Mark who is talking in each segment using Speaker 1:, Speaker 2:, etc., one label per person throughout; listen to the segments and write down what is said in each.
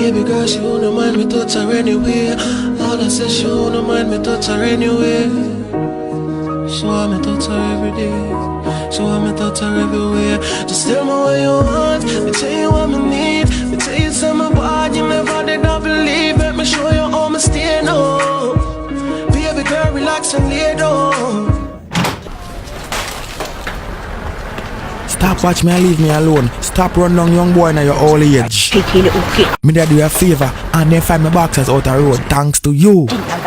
Speaker 1: Baby girl, she won't mind me touch her anyway. All I say, she won't mind me touch her anyway. So I me touch her every day. So I me touch her everywhere. Just tell me what you want. Me tell you what me need. Me tell you something about you never did not believe. Let me show you all my stay now. Baby girl, relax and lay down.
Speaker 2: Stop watch me and leave me alone. Stop run down young boy now your old age. Me dad do you a favor and then find my boxes out the road thanks to you.
Speaker 3: Finally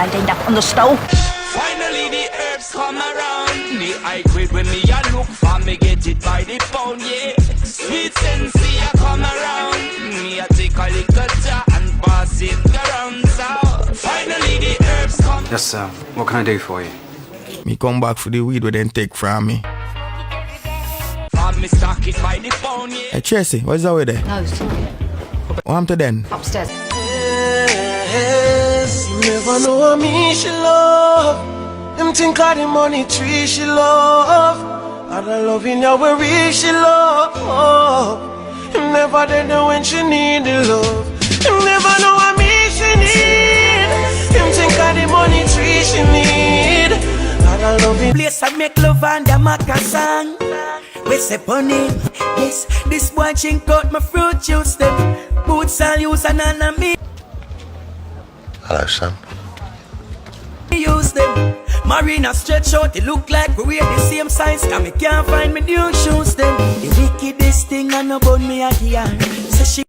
Speaker 3: the herbs come around. Me I quit when me a look for me get it by the pound, yeah. Sweet sensei a come around. Me a take a little jar and pass it around. So finally the herbs come.
Speaker 4: Yes, sir. What can I do for you?
Speaker 2: Me come back for the weed we then take from me.
Speaker 3: Me stock it by the pound, yeah.
Speaker 2: Hey Tracy, what's that way there?
Speaker 5: No, sorry.
Speaker 2: What happened to then?
Speaker 5: Upstairs.
Speaker 1: Yes, you never know what me she love. Them think of the money tree she love. And the love in your worry she love. Him never there when she need the love. Him never know what me she need. Him think of the money tree she need. And the love in
Speaker 6: Place I make love and the maca song. We say bunny, yes. This boy chink out my fruit juice them. Boots and use and me.
Speaker 7: Hello, son.
Speaker 6: Use them. Marina stretch out, they look like we wear the same size. Cause me can't find me new shoes them. The wickedest thing I know about me at the yard. Say she